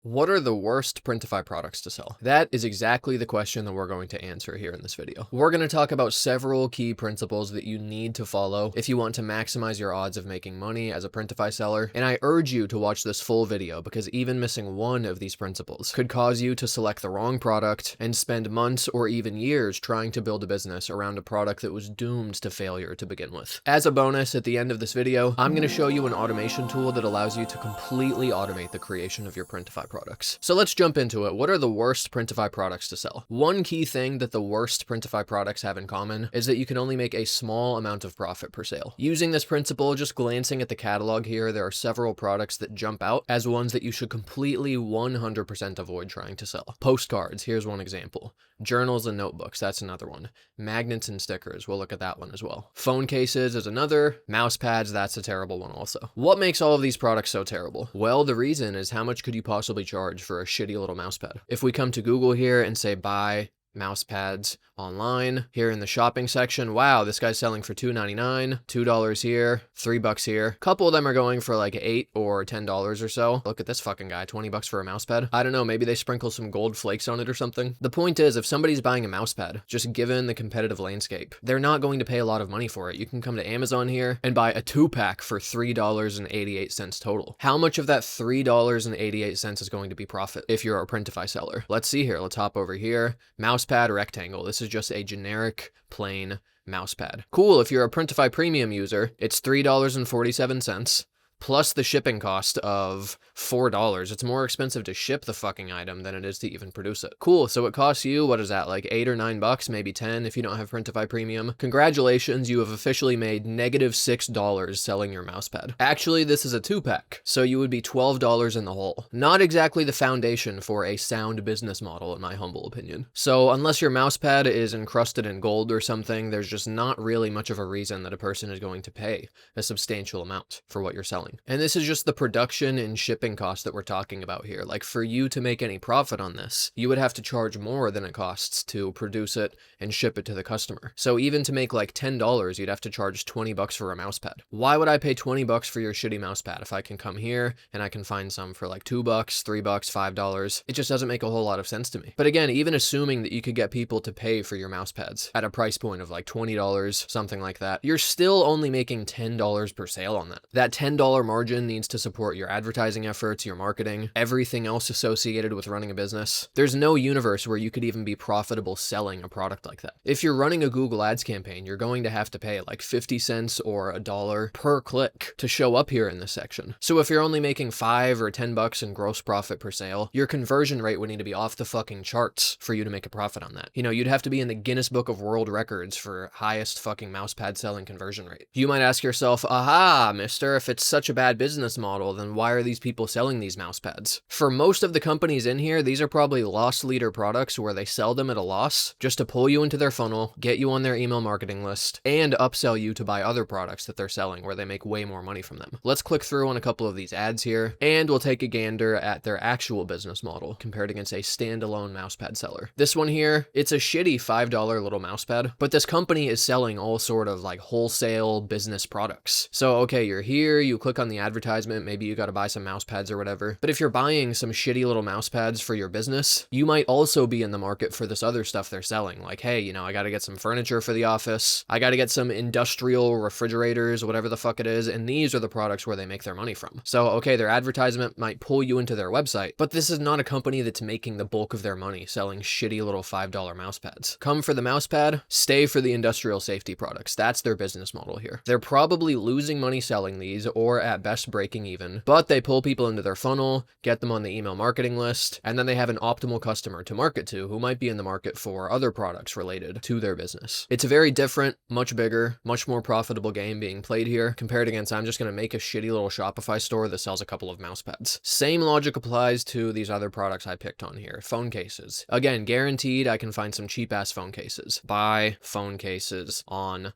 What are the worst Printify products to sell? That is exactly the question that we're going to answer here in this video. We're going to talk about several key principles that you need to follow if you want to maximize your odds of making money as a Printify seller, and I urge you to watch this full video because even missing one of these principles could cause you to select the wrong product and spend months or even years trying to build a business around a product that was doomed to failure to begin with. As a bonus, at the end of this video, I'm going to show you an automation tool that allows you to completely automate the creation of your Printify products. So let's jump into it. What are the worst Printify products to sell? One key thing that the worst Printify products have in common is that you can only make a small amount of profit per sale. Using this principle, just glancing at the catalog here, there are several products that jump out as ones that you should completely 100% avoid trying to sell. Postcards, here's one example. Journals and notebooks, that's another one. Magnets and stickers, we'll look at that one as well. Phone cases is another. Mouse pads, that's a terrible one also. What makes all of these products so terrible? Well, the reason is how much could you possibly charge for a shitty little mouse pad? If we come to Google here and say buy mouse pads online, here in the shopping section, wow, this guy's selling for $2.99, $2 here, $3 here. A couple of them are going for like $8 or $10 or so. Look at this fucking guy, $20 for a mouse pad. I don't know, maybe they sprinkle some gold flakes on it or something. The point is, if somebody's buying a mouse pad, just given the competitive landscape, they're not going to pay a lot of money for it. You can come to Amazon here and buy a 2-pack for $3.88 total. How much of that $3.88 is going to be profit if you're a Printify seller? Let's see here. Let's hop over here. Mouse pad rectangle. This is just a generic plain mouse pad. Cool. If you're a Printify premium user, it's $3.47 plus the shipping cost of $4. It's more expensive to ship the fucking item than it is to even produce it. Cool. So it costs you, what is that, like $8 or $9, maybe 10 if you don't have Printify Premium. Congratulations, you have officially made -$6 selling your mousepad. Actually, this is a 2-pack, so you would be $12 in the hole. Not exactly the foundation for a sound business model, in my humble opinion. So unless your mousepad is encrusted in gold or something, there's just not really much of a reason that a person is going to pay a substantial amount for what you're selling. And this is just the production and shipping costs that we're talking about here. Like, for you to make any profit on this, you would have to charge more than it costs to produce it and ship it to the customer. So even to make like $10, you'd have to charge $20 for a mousepad. Why would I pay $20 for your shitty mousepad if I can come here and I can find some for like $2, $3, $5? It just doesn't make a whole lot of sense to me. But again, even assuming that you could get people to pay for your mousepads at a price point of like $20, something like that, you're still only making $10 per sale on that. That $10 margin needs to support your advertising efforts, your marketing, everything else associated with running a business. There's no universe where you could even be profitable selling a product like that. If you're running a Google Ads campaign, you're going to have to pay like 50 cents or $1 per click to show up here in this section. So if you're only making $5 or $10 in gross profit per sale, your conversion rate would need to be off the fucking charts for you to make a profit on that. You know, you'd have to be in the Guinness Book of World Records for highest fucking mousepad selling conversion rate. You might ask yourself, aha, mister, if it's such a bad business model, then why are these people selling these mouse pads? For most of the companies in here, these are probably loss leader products where they sell them at a loss just to pull you into their funnel, get you on their email marketing list, and upsell you to buy other products that they're selling where they make way more money from them. Let's click through on a couple of these ads here, and we'll take a gander at their actual business model compared against a standalone mousepad seller. This one here, it's a shitty $5 little mousepad, but this company is selling all sort of like wholesale business products. So okay, you're here, you click on the advertisement, maybe you got to buy some mouse pads or whatever. But if you're buying some shitty little mouse pads for your business, you might also be in the market for this other stuff they're selling. Like, hey, you know, I got to get some furniture for the office. I got to get some industrial refrigerators, whatever the fuck it is. And these are the products where they make their money from. So, okay, their advertisement might pull you into their website, but this is not a company that's making the bulk of their money selling shitty little $5 mouse pads. Come for the mouse pad, stay for the industrial safety products. That's their business model here. They're probably losing money selling these, or at best breaking even, but they pull people into their funnel, get them on the email marketing list, and then they have an optimal customer to market to who might be in the market for other products related to their business. It's a very different, much bigger, much more profitable game being played here compared against I'm just going to make a shitty little Shopify store that sells a couple of mouse pads. Same logic applies to these other products I picked on here. Phone cases. Again, guaranteed I can find some cheap ass phone cases. Buy phone cases online.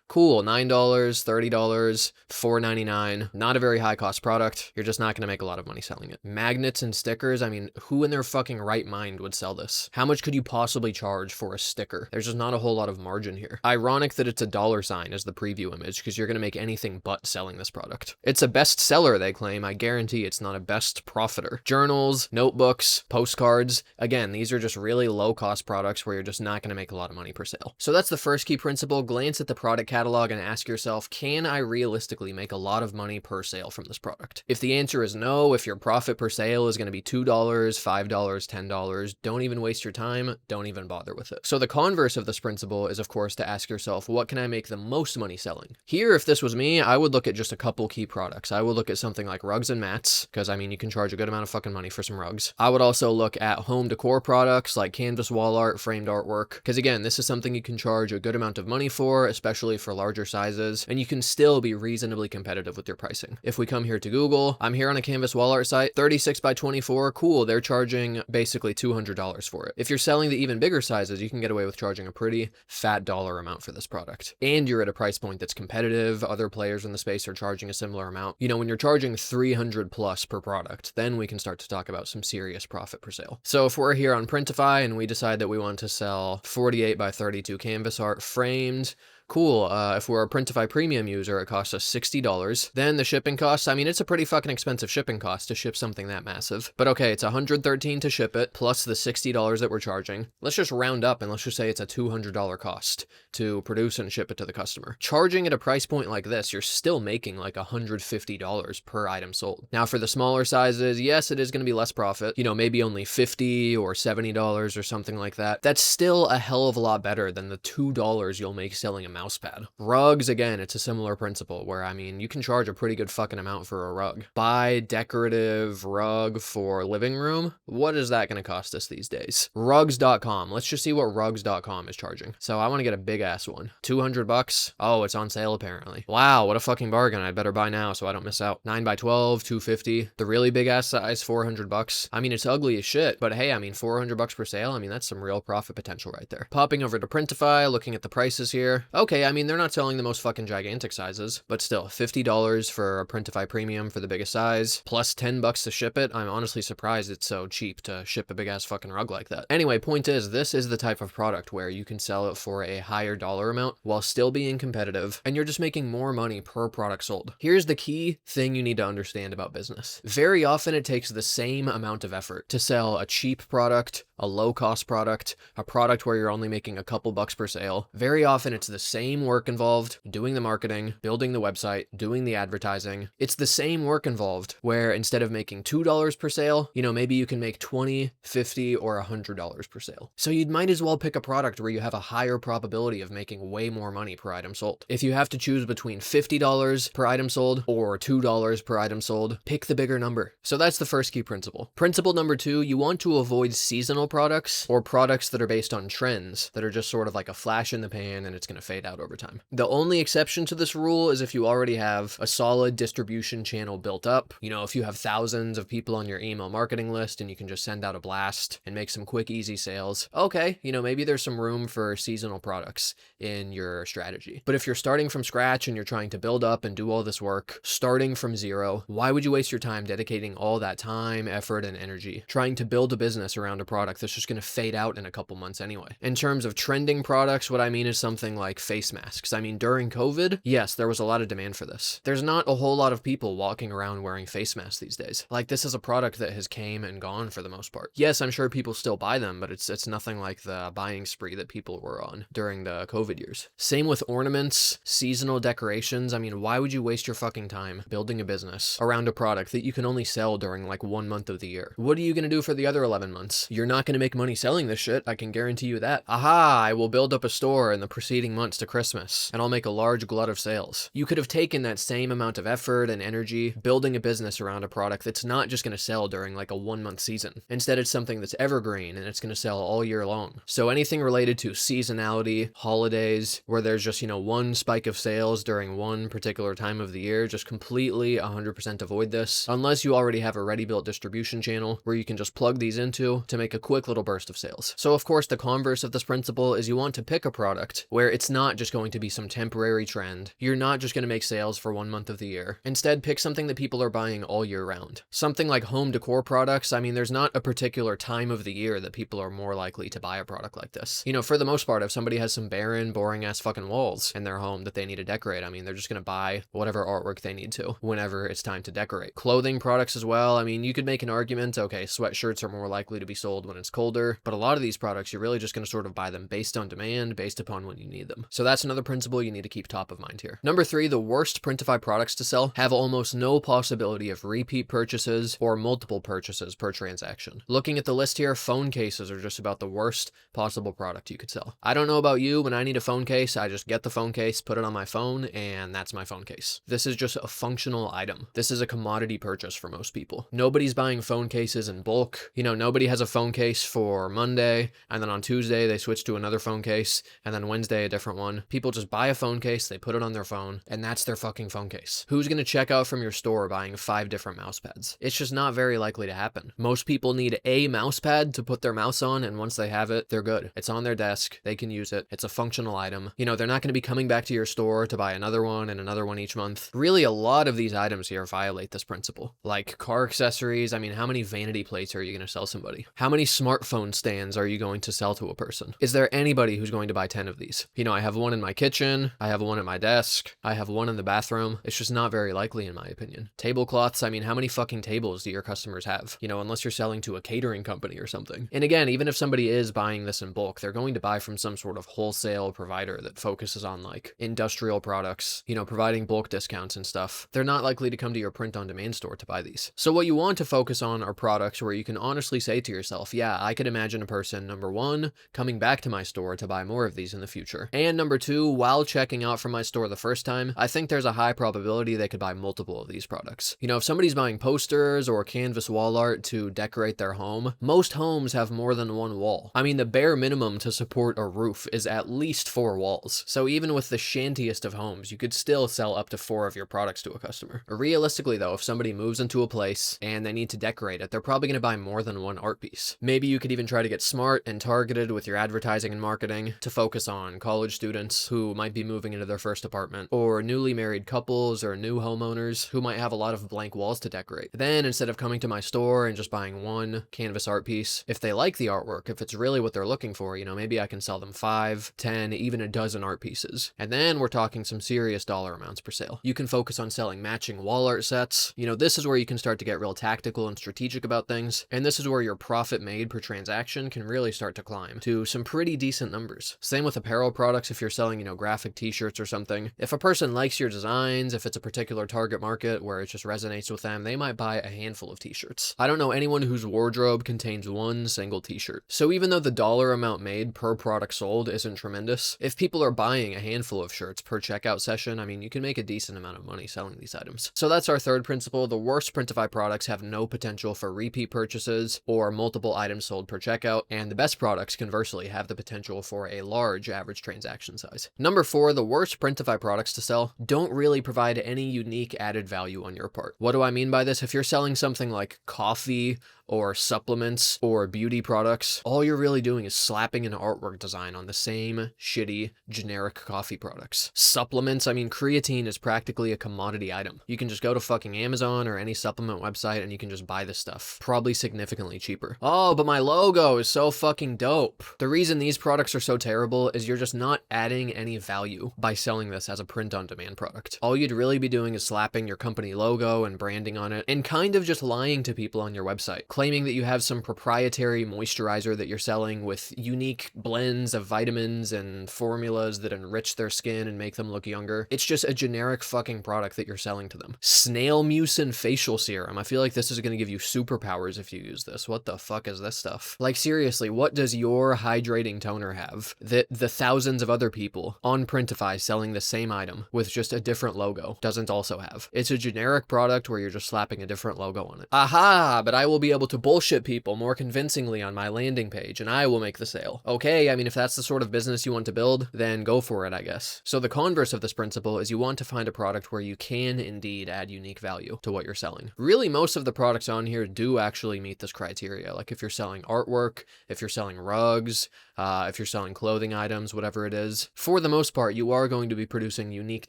Cool, $9, $30, $4.99. line, not a very high cost product. You're just not going to make a lot of money selling it. Magnets and stickers, I mean, who in their fucking right mind would sell this? How much could you possibly charge for a sticker? There's just not a whole lot of margin here. Ironic that it's a dollar sign as the preview image, because you're going to make anything but selling this product. It's a bestseller, they claim. I guarantee it's not a best profiter. Journals, notebooks, postcards. Again, these are just really low cost products where you're just not going to make a lot of money per sale. So that's the first key principle. Glance at the product catalog and ask yourself, can I realistically make a lot of money per sale from this product? If the answer is no, if your profit per sale is going to be $2, $5, $10, don't even waste your time. Don't even bother with it. So the converse of this principle is, of course, to ask yourself, what can I make the most money selling? Here, if this was me, I would look at just a couple key products. I would look at something like rugs and mats, because I mean, you can charge a good amount of fucking money for some rugs. I would also look at home decor products like canvas wall art, framed artwork, because again, this is something you can charge a good amount of money for, especially for larger sizes, and you can still be reasonably competitive with your pricing. If we come here to Google, I'm here on a canvas wall art site, 36 by 24, cool, they're charging basically $200 for it. If you're selling the even bigger sizes, you can get away with charging a pretty fat dollar amount for this product. And you're at a price point that's competitive, other players in the space are charging a similar amount. You know, when you're charging 300 plus per product, then we can start to talk about some serious profit per sale. So if we're here on Printify and we decide that we want to sell 48 by 32 canvas art framed, cool, if we're a Printify premium user, it costs us $60. Then the shipping costs, I mean, it's a pretty fucking expensive shipping cost to ship something that massive. But okay, it's $113 to ship it, plus the $60 that we're charging. Let's just round up and let's just say it's a $200 cost to produce and ship it to the customer. Charging at a price point like this, you're still making like $150 per item sold. Now for the smaller sizes, yes, it is going to be less profit, you know, maybe only $50 or $70 or something like that. That's still a hell of a lot better than the $2 you'll make selling a mouse pad. Rugs, again, it's a similar principle where, I mean, you can charge a pretty good fucking amount for a rug. Buy decorative rug for living room. What is that going to cost us these days? Rugs.com. Let's just see what rugs.com is charging. So I want to get a big ass one. $200. Oh, it's on sale apparently. Wow, what a fucking bargain. I'd better buy now so I don't miss out. 9 by 12, $250. The really big ass size, $400. I mean, it's ugly as shit, but hey, I mean, $400 per sale. I mean, that's some real profit potential right there. Popping over to Printify, looking at the prices here. Okay, I mean, they're not selling the most fucking gigantic sizes, but still, $50 for a Printify Premium for the biggest size, plus $10 to ship it. I'm honestly surprised it's so cheap to ship a big ass fucking rug like that. Anyway, point is, this is the type of product where you can sell it for a higher dollar amount while still being competitive, and you're just making more money per product sold. Here's the key thing you need to understand about business. Very often it takes the same amount of effort to sell a cheap product, a low-cost product, a product where you're only making a couple bucks per sale. Very often it's the same work involved, doing the marketing, building the website, doing the advertising. It's the same work involved where instead of making $2 per sale, you know, maybe you can make $20, $50, or $100 per sale. So you might as well pick a product where you have a higher probability of making way more money per item sold. If you have to choose between $50 per item sold or $2 per item sold, pick the bigger number. So that's the first key principle. Principle number 2, you want to avoid seasonal products or products that are based on trends that are just sort of like a flash in the pan and it's going to fade out over time. The only exception to this rule is if you already have a solid distribution channel built up. You know, if you have thousands of people on your email marketing list and you can just send out a blast and make some quick, easy sales. Okay, you know, maybe there's some room for seasonal products in your strategy. But if you're starting from scratch and you're trying to build up and do all this work, starting from zero, why would you waste your time dedicating all that time, effort, and energy trying to build a business around a product that's just going to fade out in a couple months anyway? In terms of trending products, what I mean is something like face masks. I mean, during COVID, yes, there was a lot of demand for this. There's not a whole lot of people walking around wearing face masks these days. Like, this is a product that has came and gone for the most part. Yes, I'm sure people still buy them, but it's nothing like the buying spree that people were on during the COVID years. Same with ornaments, seasonal decorations. I mean, why would you waste your fucking time building a business around a product that you can only sell during like 1 month of the year? What are you going to do for the other 11 months? You're not going to make money selling this shit. I can guarantee you that. Aha, I will build up a store in the preceding months to Christmas and I'll make a large glut of sales. You could have taken that same amount of effort and energy building a business around a product that's not just going to sell during like a 1 month season. Instead, it's something that's evergreen and it's going to sell all year long. So anything related to seasonality, holidays, where there's just, you know, one spike of sales during one particular time of the year, just completely 100% avoid this unless you already have a ready-built distribution channel where you can just plug these into to make a quick little burst of sales. So of course, the converse of this principle is you want to pick a product where it's not not just going to be some temporary trend. You're not just going to make sales for 1 month of the year. Instead, pick something that people are buying all year round. Something like home decor products, I mean, there's not a particular time of the year that people are more likely to buy a product like this. You know, for the most part, if somebody has some barren, boring ass fucking walls in their home that they need to decorate, I mean, they're just going to buy whatever artwork they need to whenever it's time to decorate. Clothing products as well. I mean, you could make an argument, okay, sweatshirts are more likely to be sold when it's colder, but a lot of these products, you're really just going to sort of buy them based on demand, based upon when you need them. So that's another principle you need to keep top of mind here. Number 3, the worst Printify products to sell have almost no possibility of repeat purchases or multiple purchases per transaction. Looking at the list here, phone cases are just about the worst possible product you could sell. I don't know about you, when I need a phone case, I just get the phone case, put it on my phone, and that's my phone case. This is just a functional item. This is a commodity purchase for most people. Nobody's buying phone cases in bulk. You know, nobody has a phone case for Monday, and then on Tuesday they switch to another phone case, and then Wednesday a different one. People just buy a phone case, they put it on their phone, and that's their fucking phone case. Who's gonna check out from your store buying 5 different mouse pads? It's just not very likely to happen. Most people need a mouse pad to put their mouse on, and once they have it, they're good. It's on their desk, they can use it, it's a functional item. You know, they're not gonna be coming back to your store to buy another one and another one each month. Really, a lot of these items here violate this principle. Like car accessories, I mean, how many vanity plates are you gonna sell somebody? How many smartphone stands are you going to sell to a person? Is there anybody who's going to buy 10 of these? You know, I have one in my kitchen, I have one at my desk, I have one in the bathroom. It's just not very likely in my opinion. Tablecloths, I mean, how many fucking tables do your customers have? You know, unless you're selling to a catering company or something. And again, even if somebody is buying this in bulk, they're going to buy from some sort of wholesale provider that focuses on like industrial products, you know, providing bulk discounts and stuff. They're not likely to come to your print-on-demand store to buy these. So what you want to focus on are products where you can honestly say to yourself, yeah, I could imagine a person, number 1, coming back to my store to buy more of these in the future. And number 2, while checking out from my store the first time, I think there's a high probability they could buy multiple of these products. You know, if somebody's buying posters or canvas wall art to decorate their home, most homes have more than one wall. I mean, the bare minimum to support a roof is at least 4 walls. So even with the shantiest of homes, you could still sell up to 4 of your products to a customer. Realistically though, if somebody moves into a place and they need to decorate it, they're probably going to buy more than one art piece. Maybe you could even try to get smart and targeted with your advertising and marketing to focus on college students who might be moving into their first apartment, or newly married couples or new homeowners who might have a lot of blank walls to decorate. Then instead of coming to my store and just buying one canvas art piece, if they like the artwork, if it's really what they're looking for, you know, maybe I can sell them 5, 10, even a dozen art pieces. And then we're talking some serious dollar amounts per sale. You can focus on selling matching wall art sets. You know, this is where you can start to get real tactical and strategic about things. And this is where your profit made per transaction can really start to climb to some pretty decent numbers. Same with apparel products. If you're selling, you know, graphic t-shirts or something, if a person likes your designs, if it's a particular target market where it just resonates with them, they might buy a handful of t-shirts. I don't know anyone whose wardrobe contains one single t-shirt. So even though the dollar amount made per product sold isn't tremendous, if people are buying a handful of shirts per checkout session, I mean, you can make a decent amount of money selling these items. So that's our third principle. The worst Printify products have no potential for repeat purchases or multiple items sold per checkout, and the best products conversely have the potential for a large average transaction size. Number 4, the worst Printify products to sell don't really provide any unique added value on your part. What do I mean by this? If you're selling something like coffee or supplements or beauty products, all you're really doing is slapping an artwork design on the same shitty generic coffee products. Supplements, I mean, creatine is practically a commodity item. You can just go to fucking Amazon or any supplement website and you can just buy this stuff, probably significantly cheaper. Oh, but my logo is so fucking dope. The reason these products are so terrible is you're just not adding any value by selling this as a print-on-demand product. All you'd really be doing is slapping your company logo and branding on it and kind of just lying to people on your website, claiming that you have some proprietary moisturizer that you're selling with unique blends of vitamins and formulas that enrich their skin and make them look younger. It's just a generic fucking product that you're selling to them. Snail mucin facial serum. I feel like this is going to give you superpowers if you use this. What the fuck is this stuff? Like seriously, what does your hydrating toner have that the thousands of other people on Printify selling the same item with just a different logo doesn't also have? It's a generic product where you're just slapping a different logo on it. Aha, but I will be able able to bullshit people more convincingly on my landing page and I will make the sale. Okay, I mean, if that's the sort of business you want to build, then go for it, I guess. So the converse of this principle is you want to find a product where you can indeed add unique value to what you're selling. Really, most of the products on here do actually meet this criteria. Like if you're selling artwork, if you're selling rugs, if you're selling clothing items, whatever it is, for the most part, you are going to be producing unique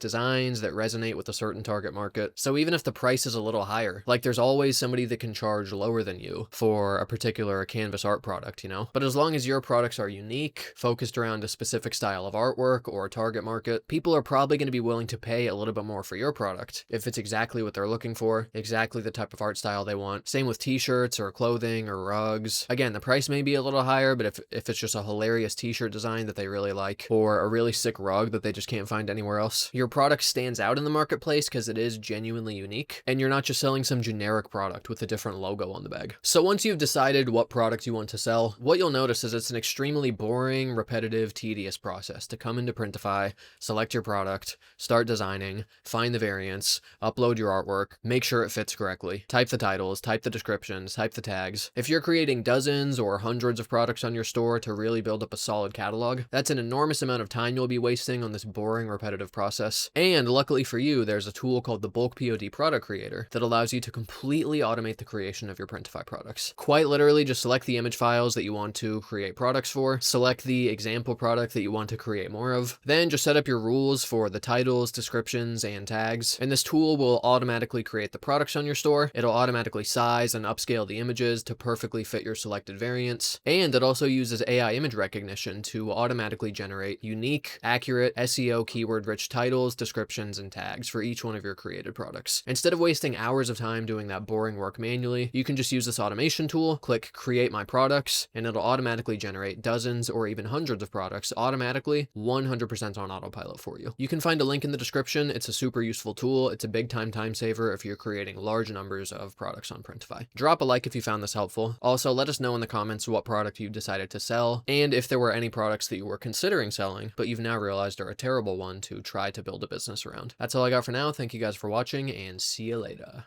designs that resonate with a certain target market. So even if the price is a little higher, like there's always somebody that can charge lower than you for a particular canvas art product, you know? But as long as your products are unique, focused around a specific style of artwork or a target market, people are probably going to be willing to pay a little bit more for your product if it's exactly what they're looking for, exactly the type of art style they want. Same with t-shirts or clothing or rugs. Again, the price may be a little higher, but if it's just a hilarious t-shirt design that they really like, or a really sick rug that they just can't find anywhere else, your product stands out in the marketplace because it is genuinely unique, and you're not just selling some generic product with a different logo on the bag. So once you've decided what product you want to sell, what you'll notice is it's an extremely boring, repetitive, tedious process to come into Printify, select your product, start designing, find the variants, upload your artwork, make sure it fits correctly, type the titles, type the descriptions, type the tags. If you're creating dozens or hundreds of products on your store to really build up a solid catalog, that's an enormous amount of time you'll be wasting on this boring, repetitive process. And luckily for you, there's a tool called the Bulk POD Product Creator that allows you to completely automate the creation of your Printify products. Quite literally, just select the image files that you want to create products for, select the example product that you want to create more of, then just set up your rules for the titles, descriptions, and tags, and this tool will automatically create the products on your store. It'll automatically size and upscale the images to perfectly fit your selected variants, and it also uses AI image recognition to automatically generate unique, accurate, SEO keyword-rich titles, descriptions, and tags for each one of your created products. Instead of wasting hours of time doing that boring work manually, you can just use this automation tool, click Create My Products, and it'll automatically generate dozens or even hundreds of products automatically, 100% on autopilot for you. You can find a link in the description. It's a super useful tool. It's a big time saver if you're creating large numbers of products on Printify. Drop a like if you found this helpful. Also, let us know in the comments what product you decided to sell, and if there were any products that you were considering selling, but you've now realized are a terrible one to try to build a business around. That's all I got for now. Thank you guys for watching, and see you later.